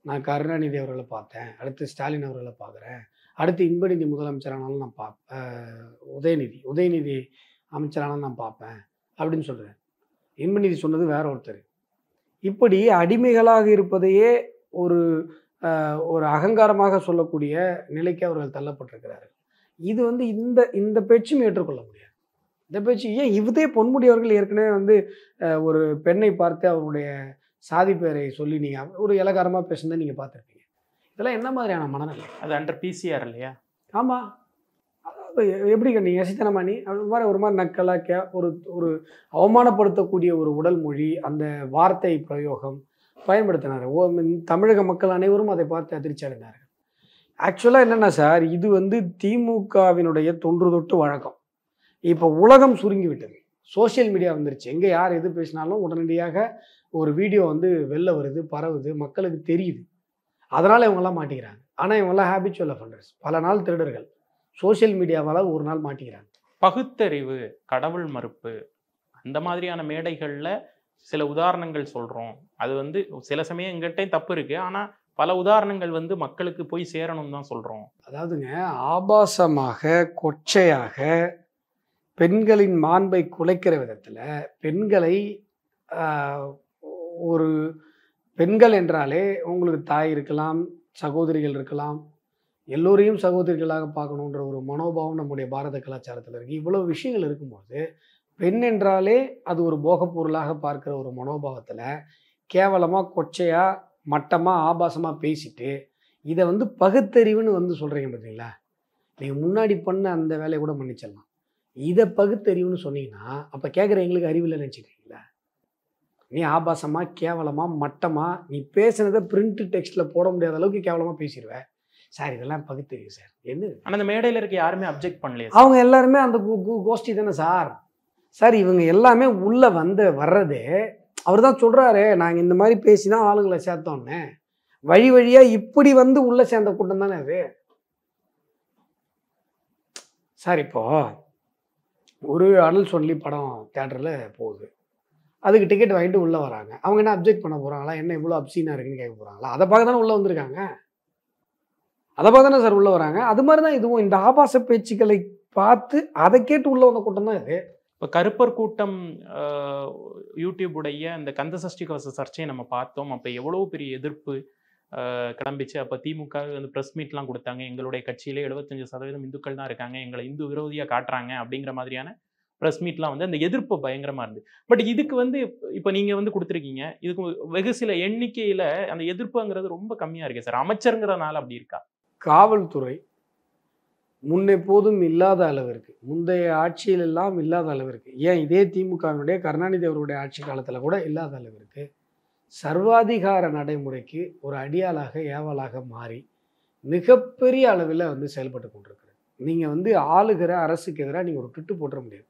நான் கருணாநிதி அவர்களை பார்த்தேன், அடுத்து ஸ்டாலின் அவர்களை பார்க்குறேன், அடுத்து இன்பநிதி முதலமைச்சரானாலும் நான் உதயநிதி அமைச்சரானாலும் நான் பார்ப்பேன் அப்படின்னு சொல்கிறேன். இன்பநிதி சொன்னது வேற ஒருத்தர். இப்படி அடிமைகளாக இருப்பதையே ஒரு அகங்காரமாக சொல்லக்கூடிய நிலைக்கு அவர்கள் தள்ளப்பட்டிருக்கிறார்கள். இது இந்த பேச்சும் ஏற்றுக்கொள்ள முடியாது. இந்த பேச்சு ஏன் இதே பொன்முடி அவர்கள் ஏற்கனவே ஒரு பெண்ணை பார்த்து அவருடைய சாதி பேரை சொல்லி நீங்கள் ஒரு இலகாரமாக பேசுனதை நீங்கள் பார்த்துருப்பீங்க. இதெல்லாம் என்ன மாதிரியான மனநிலை? அது அண்டர் பிசிஆர் இல்லையா? ஆமாம். எப்படி நீங்கள் எசித்தனமா நீ ஒரு மாதிரி நக்கலாக ஒரு அவமானப்படுத்தக்கூடிய ஒரு உடல் மொழி, அந்த வார்த்தை பிரயோகம் பயன்படுத்தினார். தமிழக மக்கள் அனைவரும் அதை பார்த்து அதிர்ச்சி அடைந்தார்கள். ஆக்சுவலாக என்னென்னா சார், இது திமுகவினுடைய தொன்று தொட்டு வழக்கம். இப்போ உலகம் சுருங்கி விட்டது, சோசியல் மீடியா வந்துருச்சு. எங்கே யார் எது பேசினாலும் உடனடியாக ஒரு வீடியோ வெளில வருது, பரவுது, மக்களுக்கு தெரியுது. அதனால் இவங்கெல்லாம் மாட்டிக்கிறாங்க. ஆனால் இவங்கெல்லாம் ஹேபிச்சுவல் அஃபண்டர்ஸ், பல நாள் திருடர்கள். சோசியல் மீடியாவால் ஒரு நாள் மாட்டிக்கிறாங்க. பகுத்தறிவு, கடவுள் மறுப்பு, அந்த மாதிரியான மேடைகளில் சில உதாரணங்கள் சொல்கிறோம். அது சில சமயம் எங்கிட்டையும் தப்பு இருக்குது, ஆனால் பல உதாரணங்கள் மக்களுக்கு போய் சேரணும் தான் சொல்கிறோம். அதாவதுங்க, ஆபாசமாக கொச்சையாக பெண்களின் மாண்பை குலைக்கிற விதத்தில் பெண்கள் என்றாலே உங்களுக்கு தாய் இருக்கலாம், சகோதரிகள் இருக்கலாம், எல்லோரையும் சகோதரிகளாக பார்க்கணுன்ற ஒரு மனோபாவம் நம்முடைய பாரத கலாச்சாரத்தில் இருக்குது. இவ்வளோ விஷயங்கள் இருக்கும்போது பெண் என்றாலே அது ஒரு போகப் பொருளாக பார்க்குற ஒரு மனோபாவத்தில் கேவலமாக கொச்சையாக மட்டமாக ஆபாசமாக பேசிட்டு இதை பகுத்தறிவுன்னு சொல்கிறீங்க பார்த்தீங்களா? நீங்கள் முன்னாடி பண்ண அந்த வேலையை கூட மன்னிச்சிடலாம். இதை பகுத்தறிவுன்னு சொன்னீங்கன்னா அப்போ கேட்குற எங்களுக்கு அறிவில் நினச்சிக்கிறீங்களா? நீ ஆபாசமாக கேவலமாக மட்டமாக நீ பேசுனதை பிரிண்ட் டெக்ஸ்ட்டில் போட முடியாத அளவுக்கு கேவலமாக பேசிடுவேன் சார். இதெல்லாம் பகுத்தறிவு சார். என்ன ஆனால் அந்த மேடையில் இருக்க யாருமே அப்ஜெக்ட் பண்ணலையே. அவங்க எல்லாருமே அந்த கோஷ்டி தானே சார். சார் இவங்க எல்லாமே உள்ளே வர்றதே அவர் தான் சொல்கிறாரு, நாங்கள் இந்த மாதிரி பேசி தான் ஆளுங்களை சேர்த்தோன்னே. வழியாக இப்படி உள்ளே சேர்ந்த கூட்டம் தானே அது சார். இப்போது ஒரு அனல் சொல்லி படம் தியேட்டரில் போகுது, அதுக்கு டிக்கெட் வாங்கிட்டு உள்ளே வராங்க. அவங்க என்ன அப்ஜெக்ட் பண்ண போகிறாங்களா? என்ன இவ்வளோ அப்சீனாக இருக்குன்னு கேட்க போகிறாங்களா? அதை பார்க்க தானே உள்ளே வந்திருக்காங்க, அதை பார்த்து தானே சார் உள்ளே வராங்க. அது மாதிரி தான் இதுவும். இந்த ஆபாச பேச்சுக்களை பார்த்து அதை கேட்டு உள்ளே வந்த கூட்டம் தான் இது. இப்போ கருப்பர் கூட்டம் யூடியூபுடைய அந்த கந்தசஷ்டி கவச சர்ச்சையை நம்ம பார்த்தோம். அப்போ எவ்வளோ பெரிய எதிர்ப்பு கிளம்பிச்சு. அப்போ திமுக ப்ரெஸ் மீட்லாம் கொடுத்தாங்க. எங்களுடைய கட்சியிலே 75% இந்துக்கள் தான் இருக்காங்க, எங்களை இந்து விரோதியாக காட்டுறாங்க அப்படிங்கிற மாதிரியான ப்ரெஸ் மீட்லாம் அந்த எதிர்ப்பு பயங்கரமாக இருந்து. பட் இதுக்கு இப்போ நீங்கள் கொடுத்துருக்கீங்க, இதுக்கு வெகு சில எண்ணிக்கையில் அந்த எதிர்ப்புங்கிறது ரொம்ப கம்மியாக இருக்கு சார். அமைச்சருங்கிறதுனால அப்படி இருக்கா? காவல்துறை முன்னெப்போதும் இல்லாத அளவிற்கு, முந்தைய ஆட்சியிலெல்லாம் இல்லாத அளவிற்கு, ஏன் இதே திமுகவினுடைய கருணாநிதி அவருடைய ஆட்சி காலத்தில் கூட இல்லாத அளவிற்கு சர்வாதிகார நடைமுறைக்கு ஒரு அடியாளாக ஏவலாக மாறி மிகப்பெரிய அளவில் வந்து செயல்பட்டு கொண்டிருக்கிறது. நீங்கள் வந்து ஆளுகிற அரசுக்கு எதிராக நீங்கள் ஒரு ட்விட்டு போட்டுற முடியாது,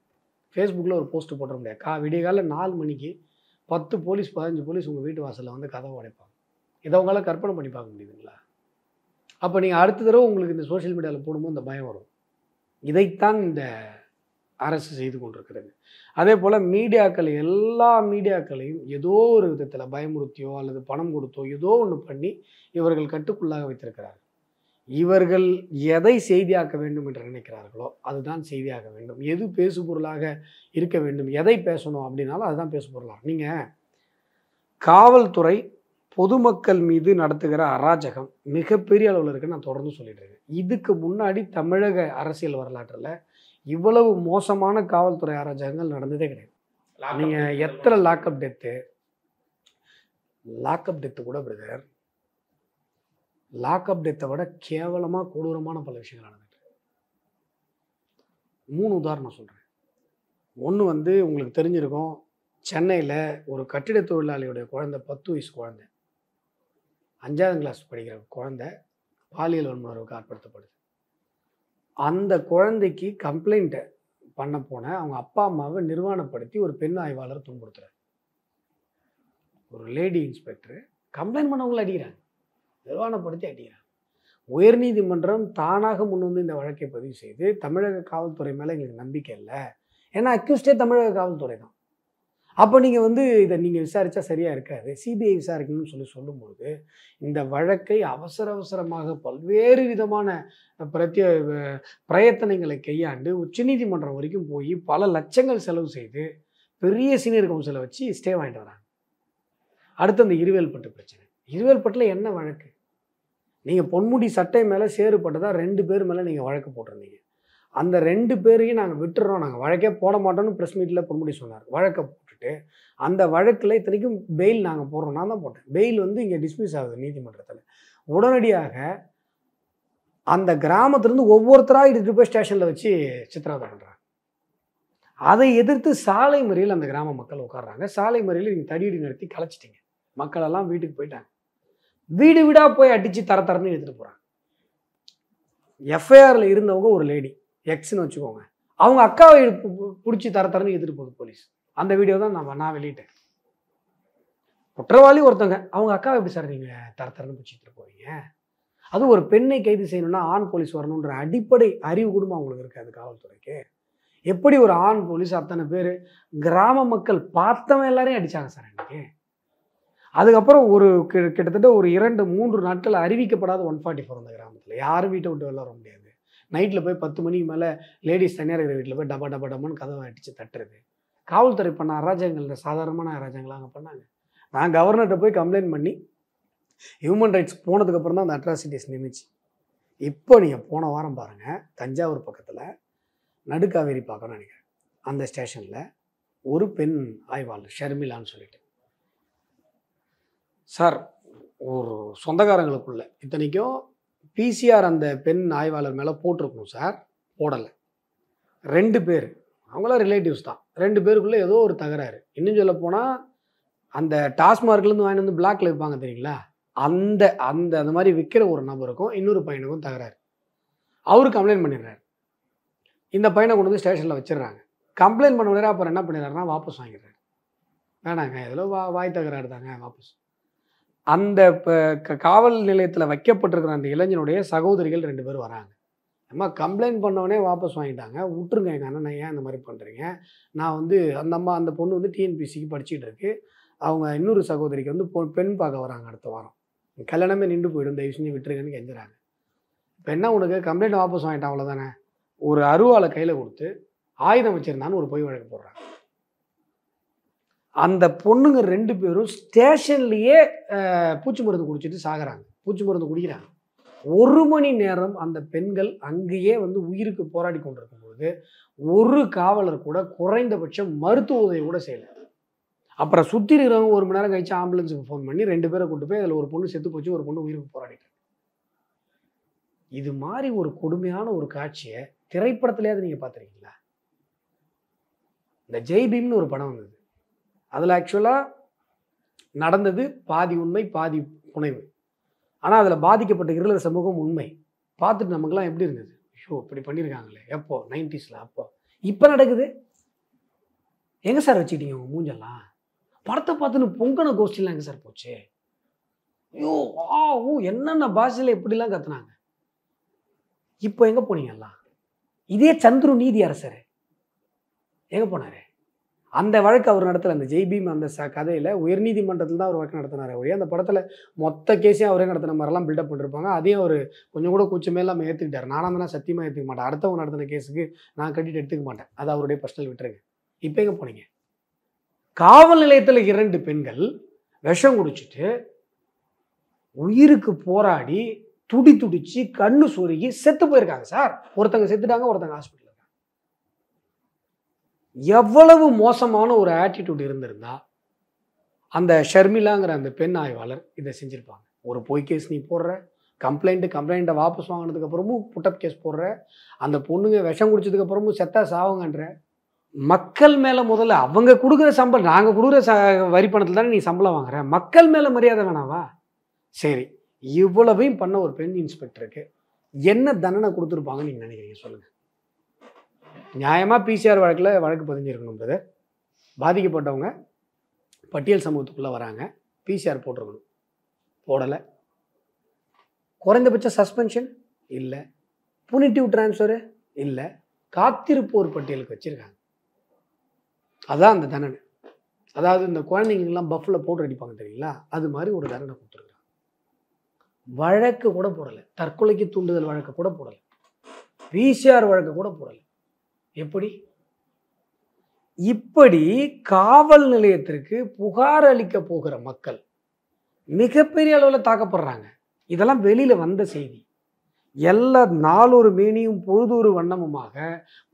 ஃபேஸ்புக்கில் ஒரு போஸ்ட்டு போட்டுற முடியாது. விடிய காலையில் 4 மணிக்கு 10 போலீஸ் 15 போலீஸ் உங்கள் வீட்டு வாசலில் வந்து கதவை உடைப்பாங்க. இதை உங்களால் கற்பனை பண்ணி பார்க்க முடியுதுங்களா? அப்போ நீங்கள் அடுத்த தடவை உங்களுக்கு இந்த சோஷியல் மீடியாவில் போடும்போது இந்த பயம் வரும். இதைத்தான் இந்த அரசு செய்து கொண்டிருக்கிறது. அதே போல் மீடியாக்கள், எல்லா மீடியாக்களையும் ஏதோ ஒரு விதத்தில் பயமுறுத்தியோ அல்லது பணம் கொடுத்தோ ஏதோ ஒன்று பண்ணி இவர்கள் கட்டுக்குள்ளாக வைத்திருக்கிறார்கள். இவர்கள் எதை செய்தியாக்க வேண்டும் என்று நினைக்கிறார்களோ அதுதான் செய்தியாக வேண்டும். எது பேசுபொருளாக இருக்க வேண்டும், எதை பேசணும் அப்படின்னாலும் அதுதான் பேசுபொருளாக. நீங்கள் காவல்துறை பொதுமக்கள் மீது நடத்துகிற அராஜகம் மிகப்பெரிய அளவில் இருக்குன்னு நான் தொடர்ந்து சொல்லிட்டு இருக்கேன். இதுக்கு முன்னாடி தமிழக அரசியல் வரலாற்றில் இவ்வளவு மோசமான காவல்துறை அராஜகங்கள் நடந்ததே கிடையாது. நீங்கள் எத்தனை லாக்அப் டெத்து கூட பிரதர், லாக்அப் டெத்தை விட கேவலமாக கொடூரமான பல விஷயங்கள் நடந்துட்டு. 3 உதாரணம் சொல்கிறேன். ஒன்று வந்து உங்களுக்கு தெரிஞ்சிருக்கும், சென்னையில் ஒரு கட்டிட தொழிலாளியுடைய குழந்தை, 10 வயசு குழந்தை, 5ஆம் கிளாஸ் படிக்கிற குழந்தை பாலியல் வன்முறைக்கு ஆட்படுத்தப்படுது. அந்த குழந்தைக்கு கம்ப்ளைண்ட் பண்ண போன அவங்க அப்பா அம்மாவை நிர்வாணப்படுத்தி ஒரு பெண் ஆய்வாளர் துன்புறுத்துறாரு. ஒரு லேடி இன்ஸ்பெக்டர் கம்ப்ளைண்ட் பண்ணவங்களை அடிக்கிறாங்க, நிர்வாணப்படுத்தி அடிக்கிறாங்க. உயர்நீதிமன்றம் தானாக முன்வந்து இந்த வழக்கை பதிவு செய்து தமிழக காவல்துறை மேலே எங்களுக்கு நம்பிக்கை இல்லை, ஏன்னா அக்யூஸ்டே தமிழக காவல்துறை தான், அப்போ நீங்கள் வந்து இதை நீங்கள் விசாரித்தா சரியாக இருக்காது, சிபிஐ விசாரிக்கணும்னு சொல்லும்போது இந்த வழக்கை அவசரமாக பல்வேறு விதமான பிரயத்தனங்களை கையாண்டு உச்சநீதிமன்றம் வரைக்கும் போய் பல லட்சங்கள் செலவு செய்து பெரிய சீனியர் கவுன்சிலை வச்சு ஸ்டே வாங்கிட்டு வராங்க. அடுத்து அந்த இருவேல்பட்டு பிரச்சனை. இருவேல்பட்டில் என்ன வழக்கு? நீங்கள் பொன்முடி சட்டை மேலே சேறுபட்டதாக 2 பேர் மேலே நீங்கள் வழக்கு போட்டிருந்தீங்க. அந்த 2 பேரையும் நாங்கள் விட்டுறோம், நாங்கள் வழக்கே போட மாட்டோம்னு ப்ரெஸ் மீட்டில் பொன்முடி சொன்னார். வழக்கை போட்டுட்டு அந்த வழக்கில் இத்தனைக்கும் பெயில் நாங்கள் போடுறோம், நான் தான் போட்டேன். பெயில் வந்து இங்கே டிஸ்மிஸ் ஆகுது நீதிமன்றத்தில். உடனடியாக அந்த கிராமத்திலேருந்து ஒவ்வொருத்தராக எடுத்துகிட்டு போய் ஸ்டேஷனில் வச்சு சித்திரவதை பண்ணுறாங்க. அதை எதிர்த்து சாலை மறியல் அந்த கிராம மக்கள் உட்காடுறாங்க. சாலை மறியல் நீங்கள் தடியடி நடத்தி கலைச்சிட்டிங்க, மக்களெல்லாம் வீட்டுக்கு போயிட்டாங்க. வீடு வீடாக போய் அடித்து தரன்னு எடுத்துகிட்டு போகிறாங்க. எஃப்ஐஆரில் இருந்தவங்க ஒரு லேடி எக்ஸ்ன்னு வச்சுக்கோங்க, அவங்க அக்காவை பிடிச்சி தரன்னு எடுத்துகிட்டு போகுது போலீஸ். அந்த வீடியோ தான் நான் வெளியிட்டேன். குற்றவாளி ஒருத்தங்க, அவங்க அக்காவை எப்படி சார் நீங்கள் தரன்னு பிடிச்சிட்டு போவீங்க? அது ஒரு பெண்ணை கைது செய்யணும்னா ஆண் போலீஸ் வரணுன்ற அடிப்படை அறிவு கூட அவங்களுக்கு இருக்காது காவல்துறைக்கு. எப்படி ஒரு ஆண் போலீஸ் அத்தனை பேர் கிராம மக்கள் பார்த்தவன் எல்லாரையும் அடித்தாங்க சார் அன்றைக்கி. அதுக்கப்புறம் ஒரு கிட்டத்தட்ட ஒரு 2-3 நாட்கள் அறிவிக்கப்படாத 144 அந்த கிராமத்தில் யாரும் வீட்டை விட்டு வெளில வர முடியாது. நைட்டில் போய் 10 மணிக்கு மேலே லேடிஸ் தனியார் இருக்கிற வீட்டில் போய் டப்பான்னு கதவை அடித்து தட்டுறது. காவல்துறை பண்ண அராஜகங்கள் சாதாரணமான அராஜகங்களாக அங்கே பண்ணாங்க. நான் கவர்னர்கிட்ட போய் கம்ப்ளைண்ட் பண்ணி ஹியூமன் ரைட்ஸ் போனதுக்கப்புறம் தான் அந்த அட்ராசிட்டிஸ் நிமிச்சு. இப்போ நீங்கள் போன வாரம் பாருங்கள், தஞ்சாவூர் பக்கத்தில் நடுக்காவேரி பார்க்கணும்னு நினைக்கிறேன், அந்த ஸ்டேஷனில் ஒரு பெண் ஆய்வாளர் ஷர்மிலான்னு சொல்லிட்டு சார், ஒரு சொந்தக்காரங்களுக்குள்ள இத்தனைக்கும் பிசிஆர் அந்த பெண் ஆய்வாளர் மேலே போட்டிருக்கணும் சார், போடலை. 2 பேர் அவங்களாம் ரிலேட்டிவ்ஸ் தான், 2 பேருக்குள்ளே ஏதோ ஒரு தகராறு. இன்னும் சொல்ல போனால் அந்த டாஸ்மார்க்லேருந்து வாங்கி வந்து பிளாக்ல வைப்பாங்க தெரியுங்களா, அந்த அந்த அந்த மாதிரி விற்கிற ஒரு நபருக்கும் இன்னொரு பையனுக்கும் தகராறு. அவரு கம்ப்ளைண்ட் பண்ணிடுறாரு. இந்த பையனை கொண்டு வந்து ஸ்டேஷனில் வச்சிடுறாங்க. கம்ப்ளைண்ட் பண்ண உடனே அப்புறம் என்ன பண்ணிடுறாருன்னா வாபஸ் வாங்கிடுறாரு. வேணாங்க, இதில் வாய் தகராறு தாங்க, வாபஸ். அந்த காவல் நிலையத்தில் வைக்கப்பட்டிருக்கிற அந்த இளைஞனுடைய சகோதரிகள் 2 பேர் வராங்க. அம்மா கம்ப்ளைண்ட் பண்ணவனே வாபஸ் வாங்கிட்டாங்க, விட்டுருங்க எங்கள் அண்ணனை, ஏன் இந்த மாதிரி பண்ணுறீங்க? நான் வந்து அந்த பொண்ணு வந்து டிஎன்பிசிக்கு படிச்சுட்டு இருக்கு, அவங்க இன்னொரு சகோதரிக்கு வந்து பெண் பார்க்க வராங்க அடுத்த வாரம், கல்யாணமே நின்று போயிடும், தயவு செஞ்சு விட்டுருங்கன்னு கெஞ்சுறாங்க. இப்போ என்ன, உனக்கு கம்ப்ளைண்ட் வாபஸ் வாங்கிட்டான் அவ்வளோதானே? ஒரு அருவாளை கையில் கொடுத்து ஆயுதம் வச்சுருந்தான்னு ஒரு பொய் வழக்கு போடுறாங்க. அந்த பொண்ணுங்க 2 பேரும் ஸ்டேஷன்லேயே பூச்சி மருந்து குடிச்சிட்டு சாகுறாங்க, பூச்சி மருந்து குடிக்கிறாங்க. 1 மணி நேரம் அந்த பெண்கள் அங்கேயே வந்து உயிருக்கு போராடி கொண்டிருக்கும்போது ஒரு காவலர் கூட குறைந்தபட்சம் மருத்துவ உதவி கூட செய்யலை. அப்புறம் சுற்றி இருக்கிறவங்க 1 மணி நேரம் கழிச்சு ஆம்புலன்ஸுக்கு ஃபோன் பண்ணி 2 பேரை கூட்டு போய் அதில் ஒரு பொண்ணு செத்து போச்சு, ஒரு பொண்ணு உயிருக்கு போராடிட்டு. இது மாதிரி ஒரு கொடுமையான ஒரு காட்சியை திரைப்படத்திலேயாவது நீங்கள் பார்த்துருக்கீங்களா? இந்த ஜெய் பீம்னு ஒரு படம் வந்தது. அதில் ஆக்சுவலாக நடந்தது பாதி உண்மை பாதி புனைவு. ஆனால் அதில் பாதிக்கப்பட்ட இருளர் சமூகம் உண்மை. பார்த்துட்டு நமக்குலாம் எப்படி இருந்தது? ஐயோ இப்படி பண்ணியிருக்காங்களே. எப்போ? 90s. அப்போ இப்போ நடக்குது. எங்கே சார் வச்சுக்கிட்டீங்க உங்கள் மூஞ்செல்லாம்? படத்தை பார்த்துன்னு பொங்கன கோஷ்டிலாம் எங்கே சார் போச்சு? ஐயோ என்னென்ன பாஷையில் எப்படிலாம் கத்துனாங்க. இப்போ எங்கே போனீங்கல்லாம்? இதே சந்துரு நீதி அரசர் எங்கே போனார்? அந்த வழக்கு அவர் நடத்தலை. அந்த ஜெய் பீம் அந்த கதையில் உயர்நீதிமன்றத்தில் தான் அவர் வழக்கு நடத்தினார். ஒரே அந்த படத்தில் மொத்த கேஸையும் அவரே நடத்தின மாதிரிலாம் பில்டப் பண்ணிருப்பாங்க. அதையும் அவர் கொஞ்சம் கூட கூச்சமே இல்லாமல் ஏற்றுக்கிட்டார். நானாக தான் சத்தியமாக ஏற்றுக்க மாட்டேன். அடுத்தவங்க நடத்தின கேஸுக்கு நான் கட்டிட்டு எடுத்துக்க மாட்டேன். அது அவருடைய பர்சனல் விட்டுருங்க. இப்போ எங்கே போனீங்க? காவல் நிலையத்தில் 2 பெண்கள் விஷம் குடிச்சிட்டு உயிருக்கு போராடி துடிச்சு கண்ணு சொருகி செத்து போயிருக்காங்க சார். ஒருத்தங்க செத்துட்டாங்க, ஒருத்தங்க ஹாஸ்பிட்டல். எவ்வளவு மோசமான ஒரு ஆட்டிடியூட் இருந்திருந்தா அந்த ஷர்மிளாங்கிற அந்த பெண் ஆய்வாளர் இதை செஞ்சிருப்பாங்க. ஒரு பொய் கேஸ் நீ போடுற, கம்ப்ளைண்ட்டை வாபஸ் வாங்கினதுக்கு அப்புறமும் புட்டப் கேஸ் போடுற, அந்த பொண்ணுங்க விஷம் குடிச்சதுக்கு அப்புறமும் செத்தா சாவுங்கன்ற. மக்கள் மேலே முதல்ல அவங்க கொடுக்குற சம்பளம், நாங்கள் கொடுக்குற வரி பணத்தில் தானே நீ சம்பளம் வாங்குற. மக்கள் மேலே மரியாதை வேணாவா? சரி, இவ்வளவையும் பண்ண ஒரு பெண் இன்ஸ்பெக்டருக்கு என்ன தண்டனை கொடுத்துருப்பாங்கன்னு நீங்கள் நினைக்கிறீங்க? சொல்லுங்கள். நியாயமாக பிசிஆர் வழக்கு பதிஞ்சிருக்கணுன்றது. பாதிக்கப்பட்டவங்க பட்டியல் சமூகத்துக்குள்ளே வராங்க, பிசிஆர் போட்டிருக்கணும். போடலை. குறைந்தபட்ச சஸ்பென்ஷன் இல்லை, புனிட்டிவ் டிரான்ஸ்ஃபரு இல்லை, காத்திருப்போர் பட்டியலுக்கு வச்சுருக்காங்க. அதான் அந்த தண்டனை. அதாவது இந்த குழந்தைங்கெல்லாம் பஃப்பில் போட்டு அடிப்பாங்க தெரியுங்களா, அது மாதிரி ஒரு தண்டனை கொடுத்துருக்குறாங்க. வழக்கு கூட போடலை, தற்கொலைக்கு தூண்டுதல் வழக்கு கூட போடலை, பிசிஆர் வழக்கு கூட போடலை. எப்படி? இப்படி காவல் நிலையத்திற்கு புகார் அளிக்க போகிற மக்கள் மிகப்பெரிய அளவில் தாக்கப்படுறாங்க. இதெல்லாம் வெளியில வந்த செய்தி. எல்லா நாளொரு மேனியும் பொழுதொரு வண்ணமுமாக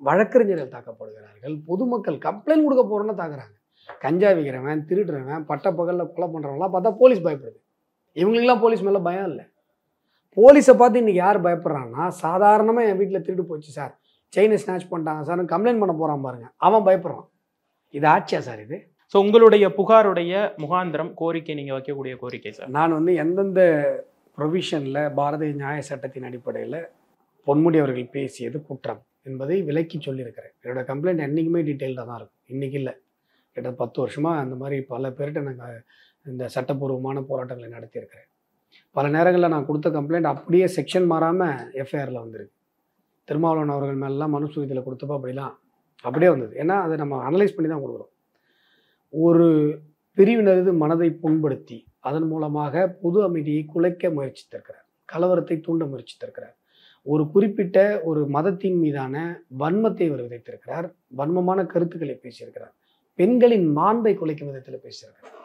வழக்கறிஞர்கள் தாக்கப்படுகிறார்கள். பொதுமக்கள் கம்ப்ளைண்ட் கொடுக்க போறோன்னு தாக்குறாங்க. கஞ்சா விற்கிறவன், திருடுறவன், பட்டப்பகலில் கொலை பண்ணுறவங்களாம் பார்த்தா போலீஸ் பயப்படுது. இவங்களுக்கெல்லாம் போலீஸ் மேலே பயம் இல்லை. போலீஸை பார்த்து இன்றைக்கி யார் பயப்படுறான்னா, சாதாரணமாக என் வீட்டில் திருடு போச்சு சார், செயினை ஸ்நாச் பண்ணிட்டாங்க சார், கம்ப்ளைண்ட் பண்ண போகிறான் பாருங்க, அவன் பயப்படுறான். இது ஆட்சியா சார் இது? ஸோ உங்களுடைய புகாருடைய முகாந்திரம், கோரிக்கை, நீங்கள் வைக்கக்கூடிய கோரிக்கை சார்? நான் எந்தெந்த ப்ரொவிஷனில் பாரதிய நியாய சட்டத்தின் அடிப்படையில் பொன்முடி அவர்கள் பேசியது குற்றம் என்பதை விலக்கி சொல்லியிருக்கிறேன். என்னோடய கம்ப்ளைண்ட் என்றைக்குமே டீட்டெயில்டாக தான் இருக்கும். இன்றைக்கி இல்லை, கிட்ட 10 வருஷமாக அந்த மாதிரி பல பேர்கிட்ட நாங்கள் இந்த சட்டப்பூர்வமான போராட்டங்களை நடத்தியிருக்கிறேன். பல நேரங்களில் நான் கொடுத்த கம்ப்ளைண்ட் அப்படியே செக்ஷன் மாறாமல் எஃப்ஐஆரில் வந்திருக்கு. திருமாவளவன் அவர்கள் மேலாம் மனுசூரியத்தில் கொடுத்தப்போ அப்படியே வந்தது. ஏன்னா அதை நம்ம அனலைஸ் பண்ணி தான் கொடுக்குறோம். ஒரு பிரிவினரது மனதை புண்படுத்தி அதன் மூலமாக பொது அமைதியை குலைக்க முயற்சித்திருக்கிறார், கலவரத்தை தூண்ட முயற்சித்திருக்கிறார். ஒரு குறிப்பிட்ட ஒரு மதத்தின் மீதான வன்மத்தை அவர் விதைத்திருக்கிறார், வன்மமான கருத்துக்களை பேசியிருக்கிறார், பெண்களின் மாண்பை குலைக்கும் விதத்தில் பேசியிருக்கிறார்.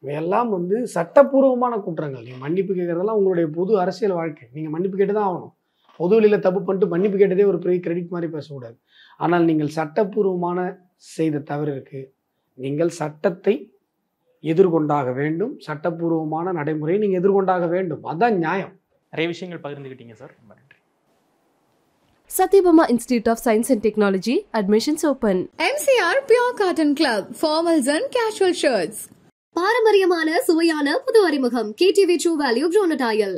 இவையெல்லாம் சட்டப்பூர்வமான குற்றங்கள். நீங்கள் மன்னிப்பு கேட்கறதெல்லாம் உங்களுடைய பொது அரசியல் வாழ்க்கை, நீங்கள் மன்னிப்பு கேட்டு தான் ஆகணும். பொது வழியில் தப்பு பண்ணிட்டு மன்னிப்பு கேட்டதே ஒரு பெரிய கிரெடிட் மாதிரி பேசக்கூடாது. ஆனால் நீங்கள் சட்டப்பூர்வமான செய்த தவறிற்கு நீங்கள் சட்டத்தை எதிர்கொண்டாக வேண்டும், சட்டப்பூர்வமான நடைமுறையை நீங்கள் எதிர்கொண்டாக வேண்டும். அதுதான் நியாயம். நிறைய விஷயங்கள் பகிர்ந்துக்கிட்டீங்க சார், ரொம்ப நன்றி. Satyabama Institute of Science and Technology, admissions open. MCR Pure Cotton Club, formals and casual shirts. பாரம்பரியமான சுவையான புது அறிமுகம் KTV True Value Bronatile.